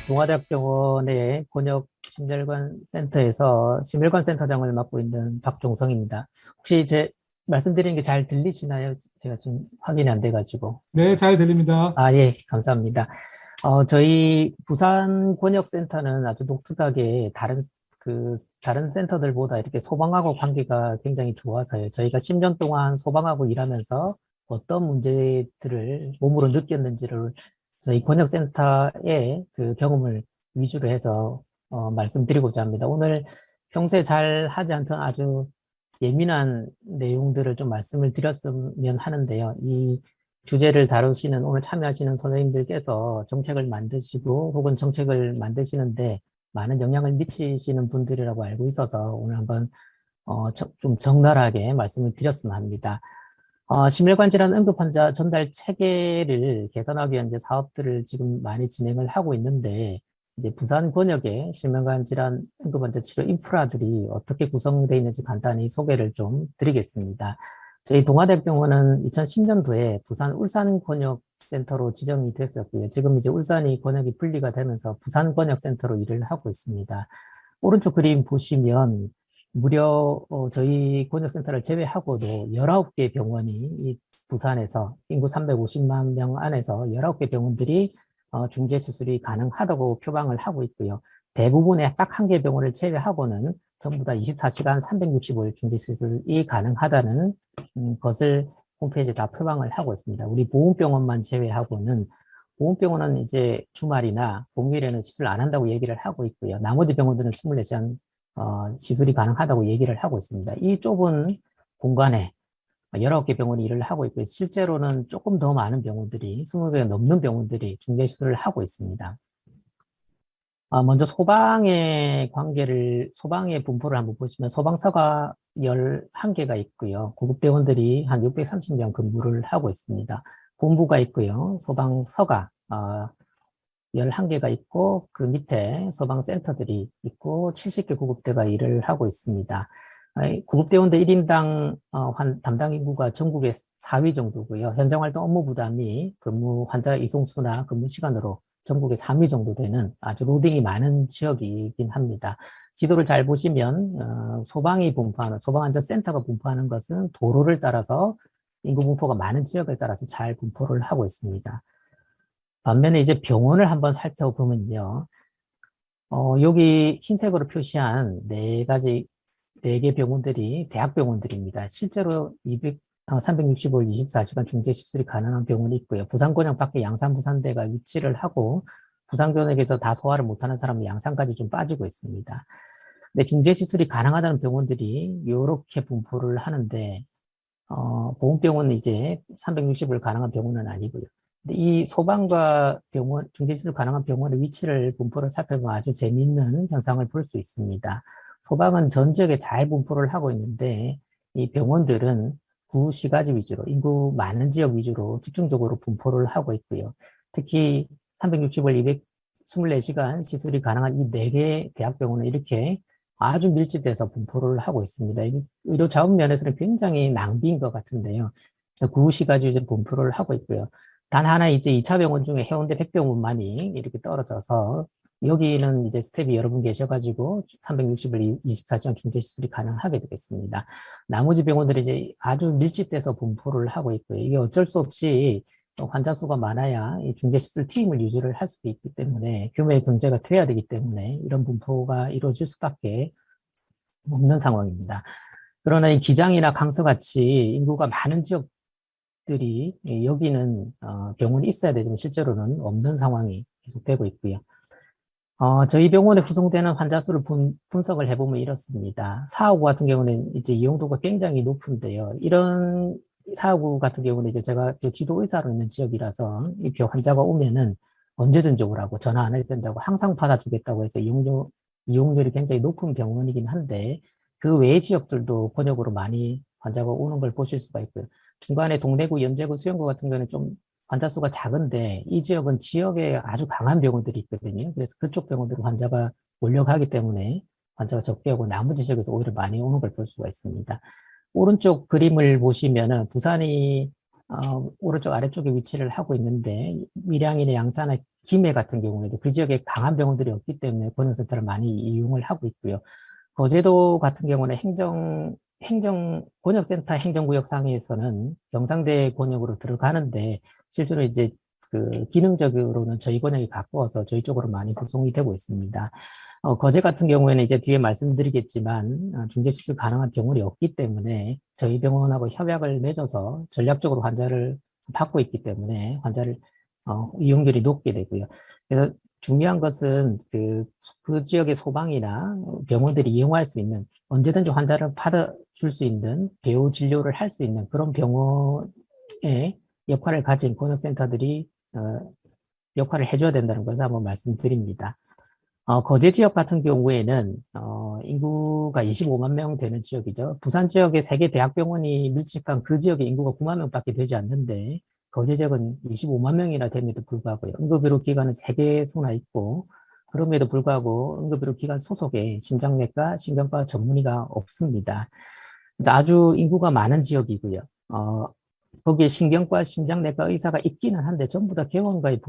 동아대학병원의 곤역 심혈관 센터에서 심혈관 센터장을 맡고 있는 박종성입니다. 혹시 제 말씀드리는 게 잘 들리시나요? 제가 지금 확인이 안 돼가지고. 네, 잘 들립니다. 아, 예, 감사합니다. 저희 부산 곤역센터는 아주 독특하게 다른 센터들보다 이렇게 소방하고 관계가 굉장히 좋아서요. 저희가 10년 동안 소방하고 일하면서 어떤 문제들을 몸으로 느꼈는지를 저희 곤역센터의 그 경험을 위주로 해서 말씀드리고자 합니다. 오늘 평소에 잘 하지 않던 아주 예민한 내용들을 좀 말씀을 드렸으면 하는데요. 이 주제를 다루시는 오늘 참여하시는 선생님들께서 정책을 만드시고 혹은 정책을 만드시는데 많은 영향을 미치시는 분들이라고 알고 있어서 오늘 한번 좀 적나라하게 말씀을 드렸으면 합니다. 심혈관 질환 응급 환자 전달 체계를 개선하기 위한 이제 사업들을 지금 많이 진행을 하고 있는데 이제 부산 권역의 심혈관 질환 응급 환자 치료 인프라들이 어떻게 구성되어 있는지 간단히 소개를 좀 드리겠습니다. 저희 동아대병원은 2010년도에 부산 울산 권역센터로 지정이 됐었고요. 지금 이제 울산이 권역이 분리가 되면서 부산 권역센터로 일을 하고 있습니다. 오른쪽 그림 보시면 무려 저희 권역센터를 제외하고도 19개 병원이 이 부산에서 인구 350만 명 안에서 19개 병원들이 중재 수술이 가능하다고 표방을 하고 있고요. 대부분의 딱 한 개 병원을 제외하고는 전부 다 24시간 365일 중재 수술이 가능하다는 것을 홈페이지에 다 표방을 하고 있습니다. 우리 보훈병원만 제외하고는 보훈병원은 이제 주말이나 공휴일에는 시술 안 한다고 얘기를 하고 있고요. 나머지 병원들은 24시간 시술이 가능하다고 얘기를 하고 있습니다. 이 좁은 공간에 19개 병원이 일을 하고 있고 실제로는 조금 더 많은 병원들이 20개 넘는 병원들이 중개 시술을 하고 있습니다. 먼저 소방의 분포를 한번 보시면 소방서가 11개가 있고요. 구급대원들이 한 630명 근무를 하고 있습니다. 본부가 있고요. 소방서가 11개가 있고 그 밑에 소방센터들이 있고 70개 구급대가 일을 하고 있습니다. 구급대원들 1인당 담당 인구가 전국에 4위 정도고요. 현장활동 업무 부담이 근무 환자 이송수나 근무 시간으로 전국에 3위 정도 되는 아주 로딩이 많은 지역이긴 합니다. 지도를 잘 보시면 소방안전센터가 분포하는 것은 도로를 따라서 인구 분포가 많은 지역을 따라서 잘 분포를 하고 있습니다. 반면에 이제 병원을 한번 살펴보면요. 여기 흰색으로 표시한 네 개 병원들이 대학병원들입니다. 실제로 365일 24시간 중재 시술이 가능한 병원이 있고요. 부산권역 밖에 양산부산대가 위치를 하고 부산권역에서 다 소화를 못하는 사람은 양산까지 좀 빠지고 있습니다. 근데 중재 시술이 가능하다는 병원들이 이렇게 분포를 하는데 보훈병원은 이제 360일 가능한 병원은 아니고요. 근데 이 소방과 병원, 중재시설 가능한 병원의 위치를 분포를 살펴보면 아주 재미있는 현상을 볼 수 있습니다. 소방은 전 지역에 잘 분포를 하고 있는데 이 병원들은 구시가지 위주로, 인구 많은 지역 위주로 집중적으로 분포를 하고 있고요. 특히 360일 224시간 시술이 가능한 이 네 개 대학병원은 이렇게 아주 밀집돼서 분포를 하고 있습니다. 의료 자원 면에서는 굉장히 낭비인 것 같은데요. 구시가지 위주로 분포를 하고 있고요. 단 하나 이제 2차 병원 중에 해운대 백병원만이 이렇게 떨어져서 여기는 이제 스텝이 여러 분 계셔가지고 360일 24시간 중재 시술이 가능하게 되겠습니다. 나머지 병원들이 이제 아주 밀집돼서 분포를 하고 있고요. 이게 어쩔 수 없이 환자 수가 많아야 이 중재 시술 팀을 유지를 할 수 있기 때문에 규모의 경제가 돼야 되기 때문에 이런 분포가 이루어질 수밖에 없는 상황입니다. 그러나 이 기장이나 강서같이 인구가 많은 지역들이 여기는 병원이 있어야 되지만 실제로는 없는 상황이 계속되고 있고요. 저희 병원에 구성되는 환자 수를 분석을 해보면 이렇습니다. 4호구 같은 경우는 이제 이용도가 굉장히 높은데요. 이런 4호구 같은 경우는 이제 제가 그 지도 의사로 있는 지역이라서 이 환자가 오면은 언제든지 오라고 전화 안 해도 된다고 항상 받아주겠다고 해서 이용률이 굉장히 높은 병원이긴 한데 그 외의 지역들도 권역으로 많이 환자가 오는 걸 보실 수가 있고요. 중간에 동래구, 연제구, 수영구 같은 경우는 좀 환자 수가 작은데 이 지역은 지역에 아주 강한 병원들이 있거든요. 그래서 그쪽 병원으로 환자가 몰려가기 때문에 환자가 적게 오고 나머지 지역에서 오히려 많이 오는 걸 볼 수가 있습니다. 오른쪽 그림을 보시면은 부산이 오른쪽 아래쪽에 위치를 하고 있는데 밀양이나 양산이나 김해 같은 경우에도 그 지역에 강한 병원들이 없기 때문에 권역센터를 많이 이용을 하고 있고요. 거제도 같은 경우는 권역센터 행정구역 상에서는 경상대 권역으로 들어가는데 실제로 이제 그 기능적으로는 저희 권역이 가까워서 저희 쪽으로 많이 구성이 되고 있습니다. 거제 같은 경우에는 이제 뒤에 말씀드리겠지만 중재 시술 가능한 병원이 없기 때문에 저희 병원하고 협약을 맺어서 전략적으로 환자를 받고 있기 때문에 환자를 이용률이 높게 되고요. 그래서 중요한 것은 그 지역의 소방이나 병원들이 이용할 수 있는 언제든지 환자를 받아줄 수 있는 배후 진료를 할 수 있는 그런 병원의 역할을 가진 권역센터들이 역할을 해줘야 된다는 것을 한번 말씀드립니다. 거제 지역 같은 경우에는 인구가 25만 명 되는 지역이죠. 부산 지역에 3개 대학병원이 밀집한 그 지역의 인구가 9만 명밖에 되지 않는데 거제 지역은 25만 명이나 됨에도 불구하고요. 응급의료 기관은 3개소나 있고 그럼에도 불구하고 응급의료 기관 소속에 심장내과, 신경과 전문의가 없습니다. 아주 인구가 많은 지역이고요. 거기에 신경과 심장내과 의사가 있기는 한데 전부 다 개원가에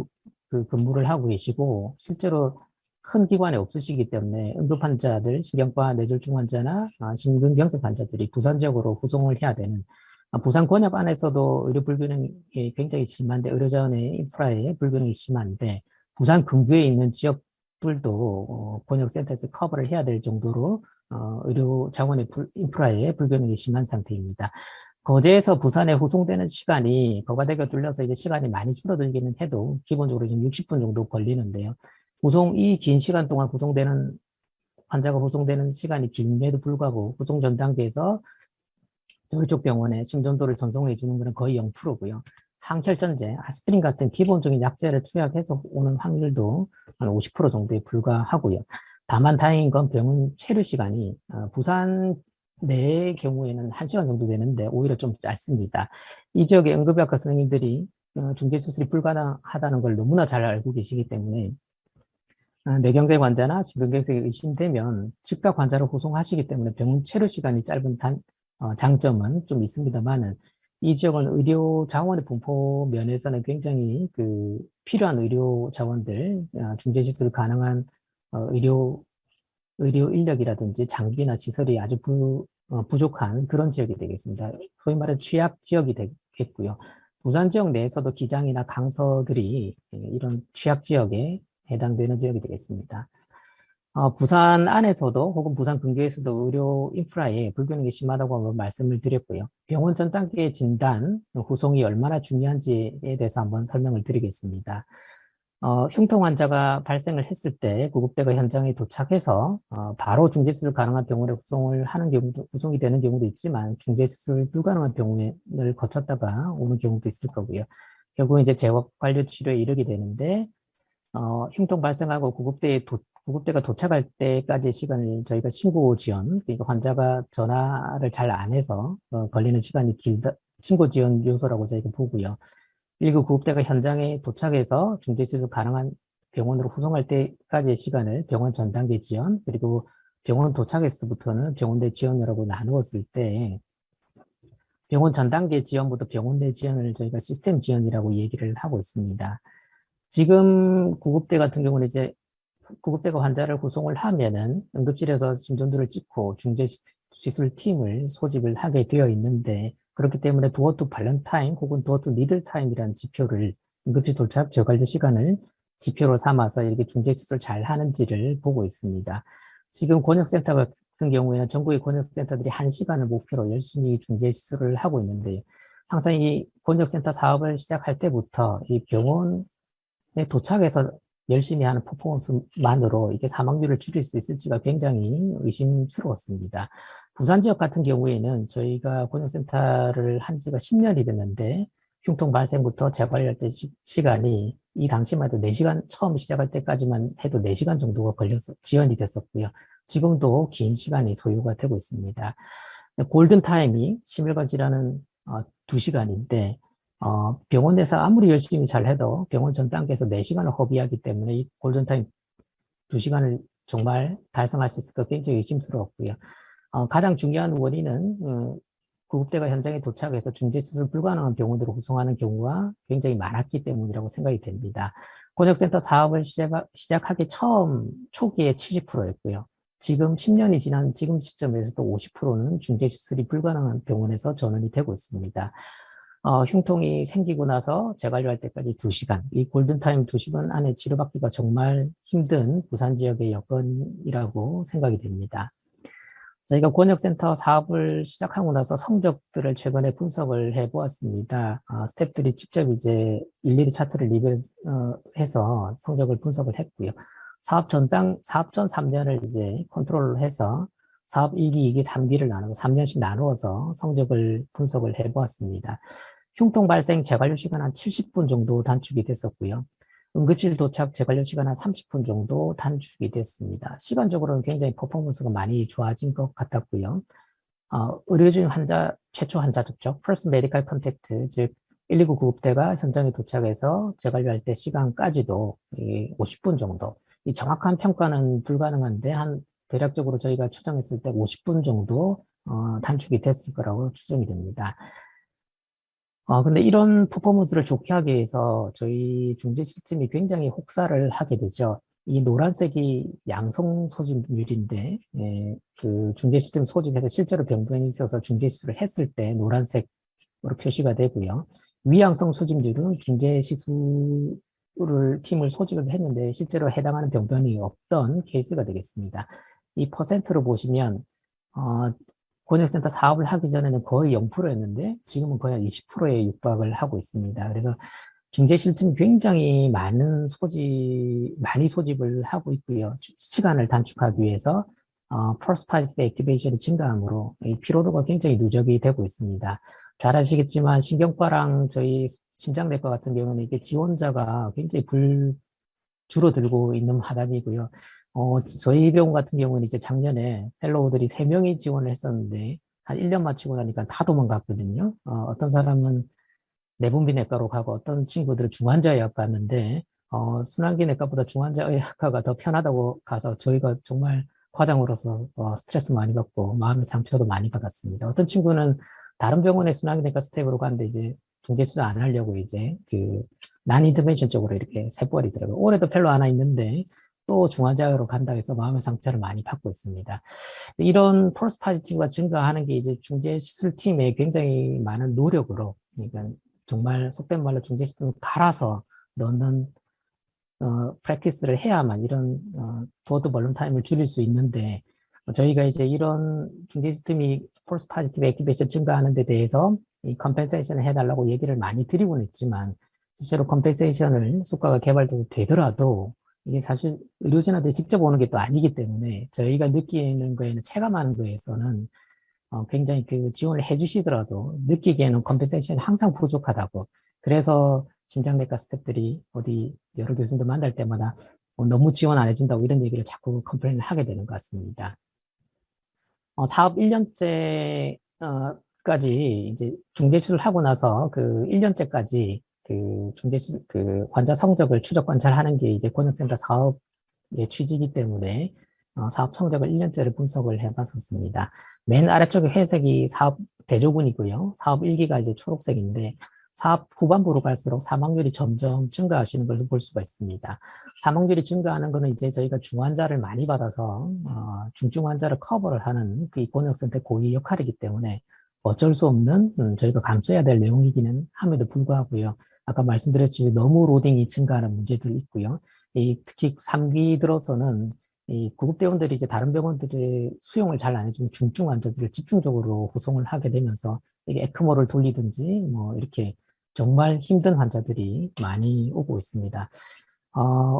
근무를 하고 계시고 실제로 큰 기관에 없으시기 때문에 응급환자들, 신경과 뇌졸중 환자나 심근경색 환자들이 부산 지역으로 구성을 해야 되는 부산 권역 안에서도 의료 불균형이 굉장히 심한데 의료자원의 인프라의 불균형이 심한데 부산 근교에 있는 지역들도 권역센터에서 커버를 해야 될 정도로 의료 자원의 인프라의 불균형이 심한 상태입니다. 거제에서 부산에 후송되는 시간이 거가대교 뚫려서 이제 시간이 많이 줄어들기는 해도 기본적으로 지금 60분 정도 걸리는데요. 이 긴 시간 동안 환자가 후송되는 시간이 길음에도 불구하고 후송 전 단계에서 저희 쪽 병원에 심전도를 전송해 주는 것은 거의 0%고요. 항혈전제, 아스피린 같은 기본적인 약제를 투약해서 오는 확률도 한 50% 정도에 불과하고요. 다만 다행인 건 병원 체류 시간이 부산 내 경우에는 1시간 정도 되는데 오히려 좀 짧습니다. 이 지역의 응급의학과 선생님들이 중재수술이 불가능하다는 걸 너무나 잘 알고 계시기 때문에 뇌경색 환자나 심근경색이 의심되면 즉각 환자를 후송하시기 때문에 병원 체류 시간이 짧은 장점은 좀 있습니다만은 이 지역은 의료 자원의 분포 면에서는 굉장히 필요한 의료 자원들, 중재 시술 가능한 의료 인력이라든지 장비나 시설이 아주 부족한 그런 지역이 되겠습니다. 소위 말해 취약 지역이 되겠고요. 부산 지역 내에서도 기장이나 강서들이 이런 취약 지역에 해당되는 지역이 되겠습니다. 부산 안에서도 혹은 부산 근교에서도 의료 인프라에 불균형이 심하다고 한번 말씀을 드렸고요. 병원 전 단계의 진단, 후송이 얼마나 중요한지에 대해서 한번 설명을 드리겠습니다. 흉통 환자가 발생을 했을 때 구급대가 현장에 도착해서 바로 중재수술 가능한 병원에 후송이 되는 경우도 있지만 중재수술 불가능한 병원을 거쳤다가 오는 경우도 있을 거고요. 결국 이제 재활관료 치료에 이르게 되는데 흉통 발생하고 구급대가 도착할 때까지의 시간을 저희가 신고 지연, 그러니까 환자가 전화를 잘 안 해서 걸리는 시간이 길다, 신고 지연 요소라고 저희가 보고요. 1급 구급대가 현장에 도착해서 중재수술 가능한 병원으로 후송할 때까지의 시간을 병원 전 단계 지연, 그리고 병원 도착에서부터는 병원 내 지연이라고 나누었을 때 병원 전 단계 지연부터 병원 내 지연을 저희가 시스템 지연이라고 얘기를 하고 있습니다. 지금 구급대 같은 경우는 이제 구급대가 환자를 구송을 하면은 응급실에서 심전도를 찍고 중재시술팀을 소집을 하게 되어 있는데 그렇기 때문에 도어 투 발런 타임 혹은 도어 투 니들 타임이라는 지표를 응급실 도착 저관료 시간을 지표로 삼아서 이렇게 중재시술 잘 하는지를 보고 있습니다. 지금 권역센터 같은 경우에는 전국의 권역센터들이 1시간을 목표로 열심히 중재시술을 하고 있는데 항상 이 권역센터 사업을 시작할 때부터 이 병원에 도착해서 열심히 하는 퍼포먼스만으로 이게 사망률을 줄일 수 있을지가 굉장히 의심스러웠습니다. 부산 지역 같은 경우에는 저희가 권역센터를 한 지가 10년이 됐는데 흉통 발생부터 재관리할 때 시간이 이 당시만 해도 4시간, 처음 시작할 때까지만 해도 4시간 정도가 걸려서 지연이 됐었고요. 지금도 긴 시간이 소요가 되고 있습니다. 골든타임이 심혈관 질환은 2시간인데 병원에서 아무리 열심히 잘 해도 병원 전 단계에서 4시간을 허비하기 때문에 이 골든타임 2시간을 정말 달성할 수 있을까 굉장히 의심스러웠고요. 가장 중요한 원인은 구급대가 현장에 도착해서 중재수술 불가능한 병원으로 후송하는 경우가 굉장히 많았기 때문이라고 생각이 됩니다. 곤욕센터 사업을 시작하기 처음 초기에 70%였고요. 지금 10년이 지난 지금 시점에서도 50%는 중재수술이 불가능한 병원에서 전원이 되고 있습니다. 흉통이 생기고 나서 재관리할 때까지 2시간, 이 골든타임 2시간 안에 치료받기가 정말 힘든 부산 지역의 여건이라고 생각이 됩니다. 저희가 권역센터 사업을 시작하고 나서 성적들을 최근에 분석을 해보았습니다. 스태프들이 직접 이제 일일이 차트를 리뷰해서 성적을 분석을 했고요. 사업 전 3년을 이제 컨트롤을 해서 사업 1기, 2기, 3기를 나누고 3년씩 나누어서 성적을 분석을 해보았습니다. 흉통 발생 재관료 시간 한 70분 정도 단축이 됐었고요. 응급실 도착 재관료 시간 한 30분 정도 단축이 됐습니다. 시간적으로는 굉장히 퍼포먼스가 많이 좋아진 것 같았고요. 의료진 환자, 최초 환자 접촉, First Medical Contact, 즉 119 구급대가 현장에 도착해서 재관료할 때 시간까지도 50분 정도. 이 정확한 평가는 불가능한데 대략적으로 저희가 추정했을 때 50분 정도 단축이 됐을 거라고 추정이 됩니다. 근데 이런 퍼포먼스를 좋게 하기 위해서 저희 중재 시스템이 굉장히 혹사를 하게 되죠. 이 노란색이 양성 소집률인데, 그 중재 시스템 소집해서 실제로 병변이 있어서 중재 시술을 했을 때 노란색으로 표시가 되고요. 위양성 소집률은 중재 시술을 팀을 소집을 했는데 실제로 해당하는 병변이 없던 케이스가 되겠습니다. 이 퍼센트로 보시면, 권역센터 사업을 하기 전에는 거의 0%였는데 지금은 거의 20%에 육박을 하고 있습니다. 그래서 중재실팀이 굉장히 많이 소집을 하고 있고요. 시간을 단축하기 위해서 프로스파이스 액티베이션이 증가함으로 이 피로도가 굉장히 누적이 되고 있습니다. 잘 아시겠지만 신경과랑 저희 심장내과 같은 경우는 이게 지원자가 굉장히 줄어들고 있는 하단이고요. 저희 병원 같은 경우는 이제 작년에 펠로우들이 3명이 지원을 했었는데, 한 1년 마치고 나니까 다 도망갔거든요. 어떤 사람은 내분비내과로 가고, 어떤 친구들은 중환자의학 갔는데, 순환기내과보다 중환자의학과가 더 편하다고 가서 저희가 정말 과장으로서 스트레스 많이 받고, 마음의 상처도 많이 받았습니다. 어떤 친구는 다른 병원의 순환기내과 스텝으로 갔는데, 이제 중재수술 안 하려고 이제 난인터벤션 쪽으로 이렇게 세부버리더라고요. 올해도 펠로 하나 있는데, 또 중환자로 간다 해서 마음의 상처를 많이 받고 있습니다. 이런 폴스 파지티브가 증가하는 게 이제 중재시술팀의 굉장히 많은 노력으로, 그러니까 정말 속된 말로 중재시술을 갈아서 넣는 프랙티스를 해야만 이런 도어드 벌룬 타임을 줄일 수 있는데, 저희가 이제 이런 중재시스템이 폴스 파지티브 액티베이션 증가하는 데 대해서 이 컴펜세이션을 해달라고 얘기를 많이 드리고는 있지만, 실제로 컴펜세이션을 수가가 개발돼서 되더라도 이게 사실 의료진한테 직접 오는 게 또 아니기 때문에 저희가 느끼는 거에는 체감하는 거에서는 굉장히 그 지원을 해주시더라도 느끼기에는 컴펜세이션이 항상 부족하다고. 그래서 심장내과 스태프들이 어디 여러 교수님들 만날 때마다 너무 지원 안 해준다고 이런 얘기를 자꾸 컴플레인을 하게 되는 것 같습니다. 사업 1년째까지 이제 중재수술을 하고 나서 그 1년째까지 그 환자 성적을 추적 관찰하는 게 이제 권역센터 사업의 취지이기 때문에 사업 성적을 1년째를 분석을 해봤었습니다. 맨 아래쪽에 회색이 사업 대조군이고요. 사업 1기가 이제 초록색인데 사업 후반부로 갈수록 사망률이 점점 증가하시는 것을 볼 수가 있습니다. 사망률이 증가하는 것은 이제 저희가 중환자를 많이 받아서 중증 환자를 커버를 하는 그 권역센터의 고유 역할이기 때문에 어쩔 수 없는 저희가 감수해야 될 내용이기는 함에도 불구하고요. 아까 말씀드렸듯이 너무 로딩이 증가하는 문제들이 있고요. 특히 3기 들어서는 이 구급대원들이 이제 다른 병원들이 수용을 잘 안 해주는 중증 환자들을 집중적으로 후송을 하게 되면서 이게 에크모를 돌리든지 뭐 이렇게 정말 힘든 환자들이 많이 오고 있습니다.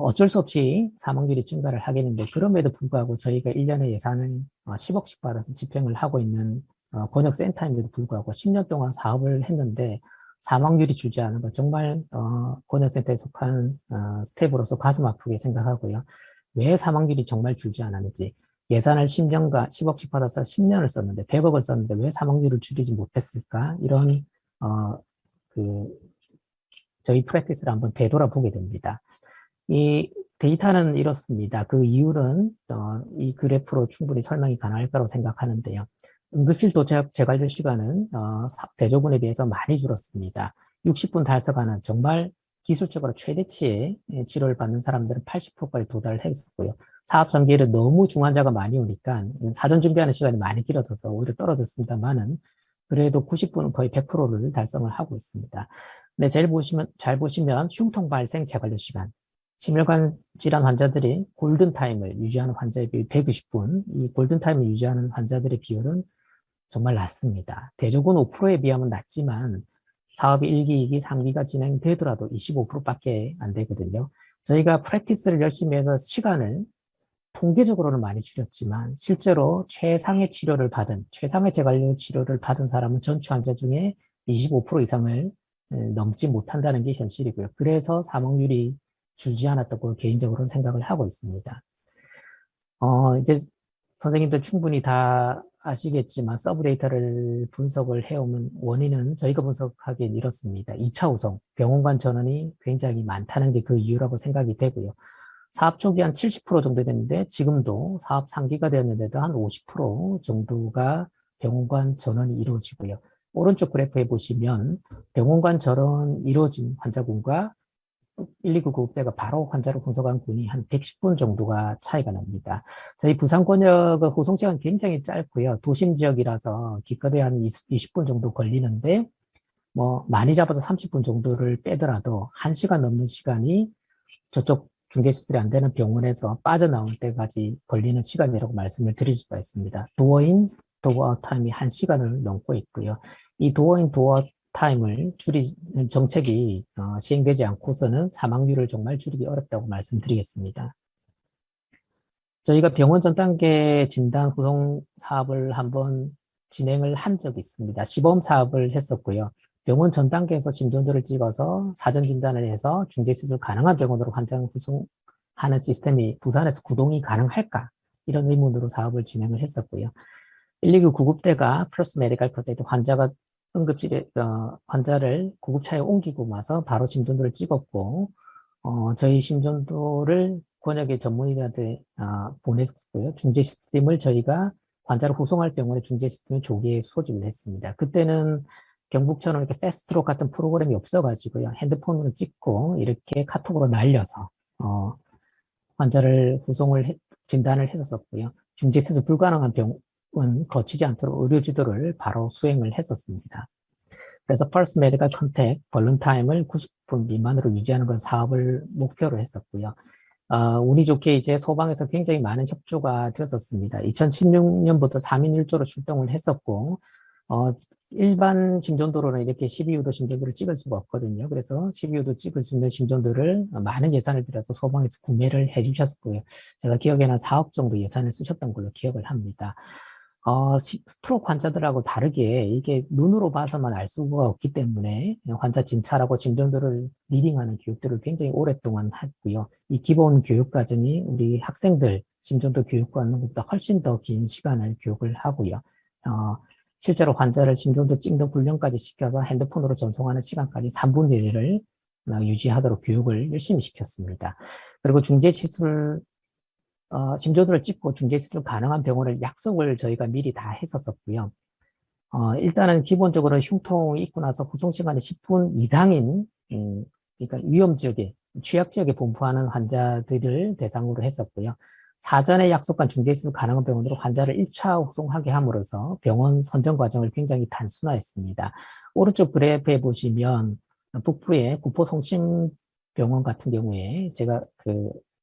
어쩔 수 없이 사망률이 증가를 하게 되는데 그럼에도 불구하고 저희가 1년에 예산을 10억씩 받아서 집행을 하고 있는 권역센터임에도 불구하고 10년 동안 사업을 했는데 사망률이 줄지 않은 건 정말 권역센터에 속한 스텝으로서 가슴 아프게 생각하고요. 왜 사망률이 정말 줄지 않았는지 예산을 10억씩 받아서 10년을 썼는데 100억을 썼는데 왜 사망률을 줄이지 못했을까? 이런 저희 프랙티스를 한번 되돌아보게 됩니다. 이 데이터는 이렇습니다. 그 이유는 이 그래프로 충분히 설명이 가능할 거라고 생각하는데요. 응급실 도착 재관료 시간은 대조군에 비해서 많이 줄었습니다. 60분 달성하는 정말 기술적으로 최대치의 치료를 받는 사람들은 80%까지 도달을 했었고요. 사업 전개를 너무 중환자가 많이 오니까 사전 준비하는 시간이 많이 길어져서 오히려 떨어졌습니다만은 그래도 90분은 거의 100%를 달성을 하고 있습니다. 네, 잘 보시면 흉통 발생 재관료 시간, 심혈관 질환 환자들이 골든타임을 유지하는 환자의 비율 120분, 이 골든타임을 유지하는 환자들의 비율은 정말 낮습니다. 대조군 5%에 비하면 낮지만 사업이 1기, 2기, 3기가 진행되더라도 25%밖에 안 되거든요. 저희가 프랙티스를 열심히 해서 시간을 통계적으로는 많이 줄였지만 실제로 최상의 치료를 받은, 최상의 재관료 치료를 받은 사람은 전체 환자 중에 25% 이상을 넘지 못한다는 게 현실이고요. 그래서 사망률이 줄지 않았다고 개인적으로는 생각을 하고 있습니다. 이제 선생님들 충분히 다 아시겠지만 서브 데이터를 분석을 해오면 원인은 저희가 분석하기엔 이렇습니다. 2차 후송, 병원 간 전원이 굉장히 많다는 게 그 이유라고 생각이 되고요. 사업 초기 한 70% 정도 됐는데 지금도 사업 상기가 되었는데도 한 50% 정도가 병원 간 전원이 이루어지고요. 오른쪽 그래프에 보시면 병원 간 전원 이루어진 환자군과 119 구급대가 바로 환자를 분석한 군이 한 110분 정도가 차이가 납니다. 저희 부산권역은 호송 시간 굉장히 짧고요. 도심 지역이라서 기껏해 한 20분 정도 걸리는데 뭐 많이 잡아서 30분 정도를 빼더라도 1시간 넘는 시간이 저쪽 중개시설이 안 되는 병원에서 빠져나올 때까지 걸리는 시간이라고 말씀을 드릴 수가 있습니다. 도어인, 도어 타임이 1시간을 넘고 있고요. 이 도어인, 도어 타임을 줄이는 정책이 시행되지 않고서는 사망률을 정말 줄이기 어렵다고 말씀드리겠습니다. 저희가 병원 전 단계 진단 후송 사업을 한번 진행을 한 적이 있습니다. 시범 사업을 했었고요. 병원 전 단계에서 심전도를 찍어서 사전 진단을 해서 중재시술 가능한 병원으로 환자를 후송하는 시스템이 부산에서 구동이 가능할까? 이런 의문으로 사업을 진행을 했었고요. 119 구급대가 플러스 메디컬 프로텍트 환자가 응급실에 환자를 구급차에 옮기고 나서 바로 심전도를 찍었고 저희 심전도를 권역의 전문의들한테 보냈고요. 중재 시스템을 저희가 환자를 후송할 병원에 중재 시스템을 조기에 소집을 했습니다. 그때는 경북처럼 이렇게 패스트트록 같은 프로그램이 없어가지고요. 핸드폰으로 찍고 이렇게 카톡으로 날려서 환자를 진단을 했었고요. 중재 시술 불가능한 병은 거치지 않도록 의료 지도를 바로 수행을 했었습니다. 그래서 First Medical Contact 벌룬 타임을 90분 미만으로 유지하는 건 사업을 목표로 했었고요. 운이 좋게 이제 소방에서 굉장히 많은 협조가 되었었습니다. 2016년부터 3인 1조로 출동을 했었고, 일반 심전도로는 이렇게 12유도 심전도를 찍을 수가 없거든요. 그래서 12유도 찍을 수 있는 심전도를 많은 예산을 들여서 소방에서 구매를 해 주셨고요. 제가 기억에는 4억 정도 예산을 쓰셨던 걸로 기억을 합니다. 스트로크 환자들하고 다르게 이게 눈으로 봐서만 알 수가 없기 때문에 환자 진찰하고 심전도를 리딩하는 교육들을 굉장히 오랫동안 했고요. 이 기본 교육 과정이 우리 학생들 심전도 교육과는 것보다 훨씬 더 긴 시간을 교육을 하고요. 실제로 환자를 심전도 찍는 훈련까지 시켜서 핸드폰으로 전송하는 시간까지 3분 내를 유지하도록 교육을 열심히 시켰습니다. 그리고 중재시술 심전도를 찍고 중재시술 가능한 병원을 약속을 저희가 미리 다 했었었고요. 일단은 기본적으로 흉통이 있고 나서 후송 시간이 10분 이상인, 그러니까 위험 지역에, 취약 지역에 분포하는 환자들을 대상으로 했었고요. 사전에 약속한 중재시술 가능한 병원으로 환자를 1차 후송하게 함으로써 병원 선정 과정을 굉장히 단순화했습니다. 오른쪽 그래프에 보시면 북부의 구포성심병원 같은 경우에 제가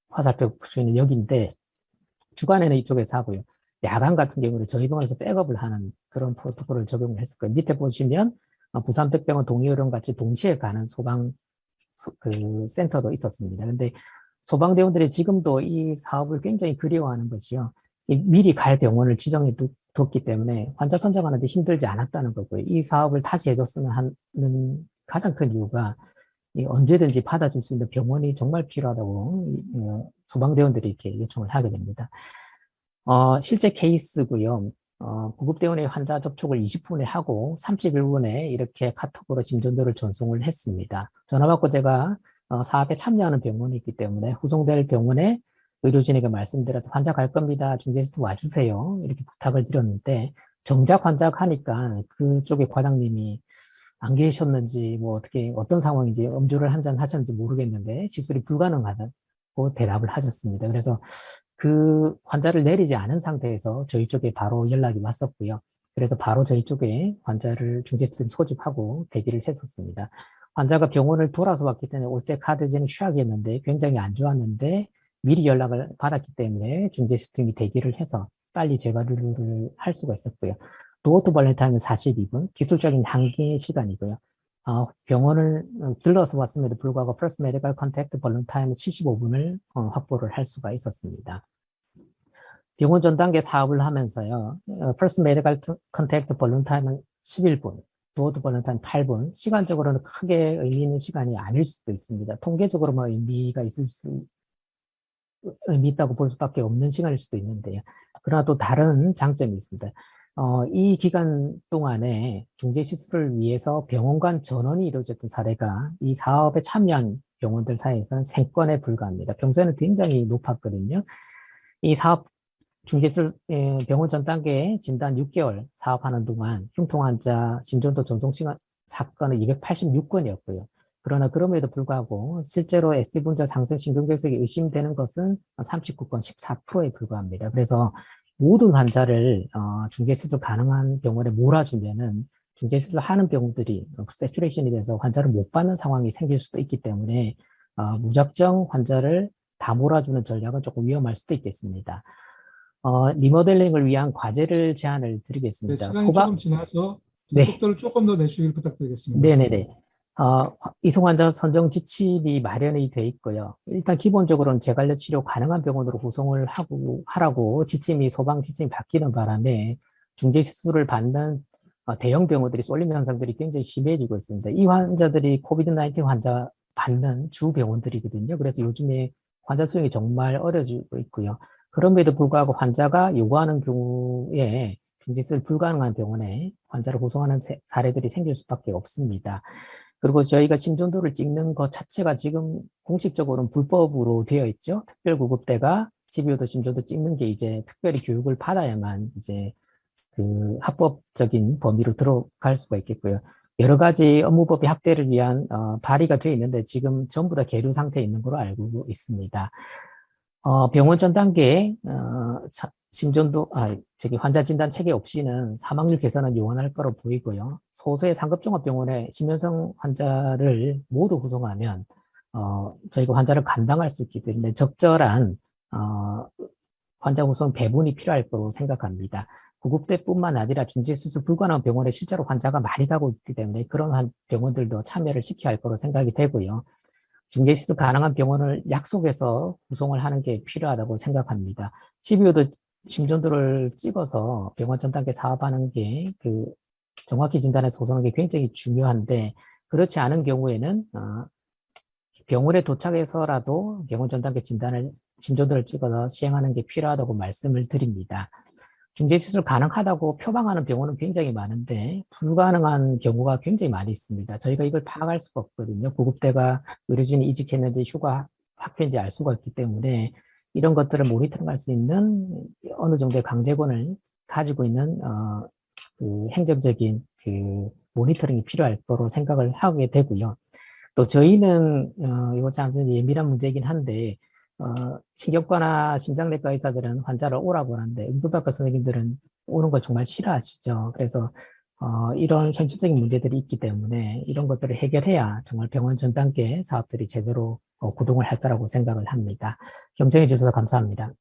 화살표 볼 수 있는 여기인데 주간에는 이쪽에서 하고요. 야간 같은 경우는 저희 병원에서 백업을 하는 그런 프로토콜을 적용을 했을 거예요. 밑에 보시면 부산백병원 동의의료원 같이 동시에 가는 소방 센터도 있었습니다. 근데 소방대원들이 지금도 이 사업을 굉장히 그리워하는 것이요. 미리 갈 병원을 지정해 뒀기 때문에 환자 선정하는데 힘들지 않았다는 거고요. 이 사업을 다시 해줬으면 하는 가장 큰 이유가 언제든지 받아줄 수 있는 병원이 정말 필요하다고 소방대원들이 이렇게 요청을 하게 됩니다. 실제 케이스고요. 구급대원의 환자 접촉을 20분에 하고 31분에 이렇게 카톡으로 심전도를 전송을 했습니다. 전화 받고 제가 사업에 참여하는 병원이 있기 때문에 후송될 병원에 의료진에게 말씀드려서 환자 갈 겁니다. 중재시설 와주세요. 이렇게 부탁을 드렸는데 정작 환자하니까 그쪽에 과장님이 안 계셨는지 뭐 어떻게 어떤 상황인지 음주를 한 잔 하셨는지 모르겠는데 시술이 불가능하다고 대답을 하셨습니다. 그래서 그 환자를 내리지 않은 상태에서 저희 쪽에 바로 연락이 왔었고요. 그래서 바로 저희 쪽에 환자를 중재 시스템 소집하고 대기를 했었습니다. 환자가 병원을 돌아서 왔기 때문에 올 때 카드제는 취약이었는데 굉장히 안 좋았는데 미리 연락을 받았기 때문에 중재 시스템이 대기를 해서 빨리 재가류를 할 수가 있었고요. 도어 투 발렌타임은 42분, 기술적인 한계 시간이고요. 병원을 들러서 왔음에도 불구하고 퍼스트 메디컬 컨택트 발렌 타임은 75분을 확보를 할 수가 있었습니다. 병원 전 단계 사업을 하면서요. 퍼스트 메디컬 컨택트 발렌 타임은 11분, 도어 투 발렌 타임 8분. 시간적으로는 크게 의미 있는 시간이 아닐 수도 있습니다. 통계적으로 뭐 의미 있다고 볼 수밖에 없는 시간일 수도 있는데요. 그러나 또 다른 장점이 있습니다. 이 기간 동안에 중재 시술을 위해서 병원 간 전원이 이루어졌던 사례가 이 사업에 참여한 병원들 사이에서는 3건에 불과합니다. 평소에는 굉장히 높았거든요. 이 사업 중재술 병원 전 단계 진단 6개월 사업하는 동안 흉통 환자 심전도 전송 시간 사건은 286건이었고요. 그러나 그럼에도 불구하고 실제로 ST 분자 상승 심근경색이 의심되는 것은 39건 14%에 불과합니다. 그래서 모든 환자를 중재수술 가능한 병원에 몰아주면은 중재수술 하는 병원들이 세츄레이션이 돼서 환자를 못 받는 상황이 생길 수도 있기 때문에 무작정 환자를 다 몰아주는 전략은 조금 위험할 수도 있겠습니다. 리모델링을 위한 과제를 제안을 네, 드리겠습니다. 시간이 조금 지나서 좀 네, 속도를 조금 더 내주시길 부탁드리겠습니다. 네네네. 이송 환자 선정 지침이 마련이 돼 있고요. 일단 기본적으로는 재관리 치료 가능한 병원으로 구성을 하라고 소방 지침이 바뀌는 바람에 중재 시술을 받는 대형 병원들이 쏠림 현상들이 굉장히 심해지고 있습니다. 이 환자들이 코비드-19 환자 받는 주 병원들이거든요. 그래서 요즘에 환자 수용이 정말 어려지고 있고요. 그럼에도 불구하고 환자가 요구하는 경우에 중지술 불가능한 병원에 환자를 구성하는 사례들이 생길 수밖에 없습니다. 그리고 저희가 심전도를 찍는 것 자체가 지금 공식적으로는 불법으로 되어 있죠. 특별구급대가 집요도 심전도 찍는 게 이제 특별히 교육을 받아야만 이제 그 합법적인 범위로 들어갈 수가 있겠고요. 여러 가지 업무법의 확대를 위한 발의가 되어 있는데 지금 전부 다 계류 상태에 있는 걸로 알고 있습니다. 병원 전 단계에 심전도 환자 진단 체계 없이는 사망률 개선은 요원할 거로 보이고요. 소수의 상급종합병원에 심연성 환자를 모두 구성하면 저희가 환자를 감당할 수 있기 때문에 적절한 환자 구성 배분이 필요할 거로 생각합니다. 구급대뿐만 아니라 중지수술 불가능한 병원에 실제로 환자가 많이 가고 있기 때문에 그런 병원들도 참여를 시켜야 할 거로 생각이 되고요. 중재시술 가능한 병원을 약속해서 구성을 하는 게 필요하다고 생각합니다. CBO도 심전도를 찍어서 병원 전 단계 사업하는 게 정확히 진단해서 구성하는 게 굉장히 중요한데 그렇지 않은 경우에는 병원에 도착해서라도 병원 전 단계 심전도를 찍어서 시행하는 게 필요하다고 말씀을 드립니다. 중재시술 가능하다고 표방하는 병원은 굉장히 많은데 불가능한 경우가 굉장히 많이 있습니다. 저희가 이걸 파악할 수가 없거든요. 구급대가 의료진이 이직했는지 휴가 학회인지 알 수가 없기 때문에 이런 것들을 모니터링할 수 있는 어느 정도의 강제권을 가지고 있는 그 행정적인 그 모니터링이 필요할 거로 생각을 하게 되고요. 또 저희는 이거 참 예민한 문제이긴 한데 신경과나 심장내과 의사들은 환자를 오라고 하는데 응급학과 선생님들은 오는 걸 정말 싫어하시죠. 그래서 이런 현실적인 문제들이 있기 때문에 이런 것들을 해결해야 정말 병원 전 단계 사업들이 제대로 구동을 할 거라고 생각을 합니다. 경청해 주셔서 감사합니다.